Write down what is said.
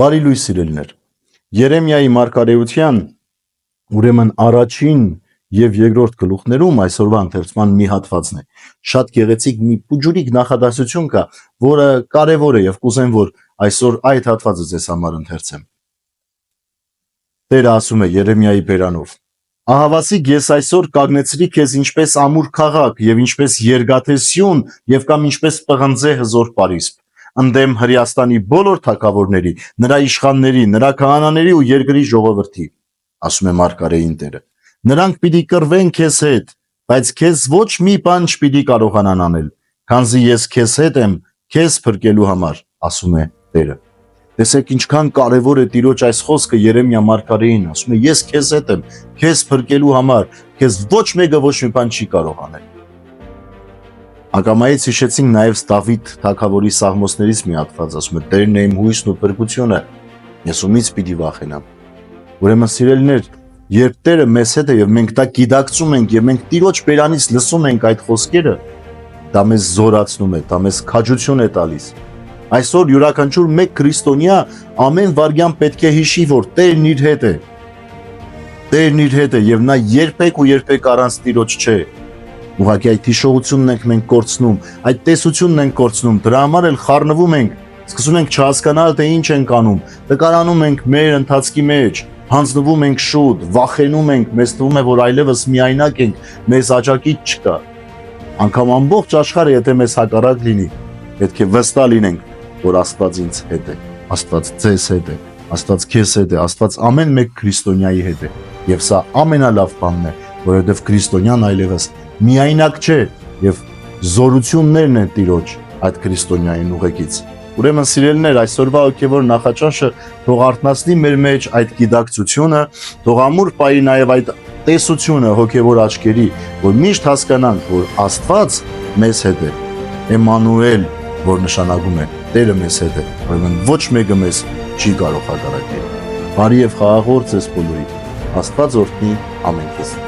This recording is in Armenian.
Բարի լույս սիրելիներ, Երեմիայի մարգարեության ուրեմն առաջին և երկրորդ գլուխներում այսօրվա ընթերցման մի հատվածն է, շատ գեղեցիկ մի պուջուրիկ նախադասություն կա, որը կարևոր է և կուզեմ, որ այսօր այդ հատվածը ձեզ համար ընթերցեմ։ Տերը ասում է Երեմիայի բերանով. «Ահավասիկ ես այսօր կագնեցրի քեզ ինչպես ամուր քաղաք և ինչպես երկաթե սյուն և կամ ինչպես պղնձե հզոր պարիսպ, ընդդեմ Հրեաստանի բոլոր թագավորների, նրա իշխանների, նրա քահանաների ու երկրի ժողովրդի, ասում է մարգարեին Տերը, նրանք պիտի կռվեն քեզ հետ, բայց քեզ ոչ մի բան չպիտի կարողանան անել, քանզի ես քեզ հետ եմ, քեզ փրկելու համար, ասում է Տերը»։ Տեսեք ինչքան կարևոր է Տիրոջ այս խոսքը Երեմիա մարգարեին, ասում է ես քեզ հետ եմ, քեզ փրկելու համար, քեզ ոչ մեկը ոչ մի բան չի կարող անել։ Ակամայից հիշեցինք նաև Դավիթ թագավորի սաղմոսներից մի հատված, ասում է Տերն է իմ հույսն ու փրկությունը, ես ումից պիտի վախենամ։ Ուրեմն սիրելիներ, երբ Տերը մեզ հետ է եւ մենք դա գիտակցում ենք եւ մենք Տիրոջ բերանից լսում ենք այդ խոսքերը, դա մեզ զորացնում է, դա մեզ քաջություն է տալիս։ Այսօր յուրաքանչյուր մեկ քրիստոնյա ամեն վայրկյան պետք է հիշի, որ Տերն իր հետ է։ Տերն իր հետ է եւ նա երբեք ու երբեք առանց Տիրոջ չէ։ Ուղղակի այդ հիշողությունն ենք մենք կորցնում, այդ տեսությունն ենք կորցնում, դրա համար էլ խառնվում ենք, սկսում ենք չհասկանալ, թե ինչ ենք անում, տկարանում ենք մեր ընթացքի մեջ, հանձնվում ենք շուտ, վախենում ենք, մեզ թվում է, որ այլևս միայնակ ենք, մեզ աջակից չկա։ Անկամ ամբողջ աշխարհը եթե մեզ հակառակ լինի, պետք է վստահ լինենք, որ Աստված ինձ հետ է, Աստված ձեզ հետ է, Աստված քեզ հետ է, Աստված ամեն մեկ քրիստոնյայի հետ է։ Եվ սա ամենալավ բանն է, որովհետև քրիստոնյան այլևս միայնակ չէ եւ զորություններն են Տիրոջ այդ քրիստոնյային ուղեկից։ Ուրեմն սիրելիներ, այսօրվա հոգևոր նախաճաշը թող արթնացնի մեր մեջ այդ գիտակցությունը, թող ամուր պահի նաեւ այդ տեսությունը հոգևոր աչքերի, որ միշտ հասկանանք, որ Աստված մեզ հետ է, Էմանուել, որ նշանակում է Տերը մեզ հետ է, ուրեմն ոչ մեկը մեզ չի կարող հակառակել։ Բարի եւ խաղաղ օր ձեզ բոլորին։ Աստված օրհնի ամենքեզ։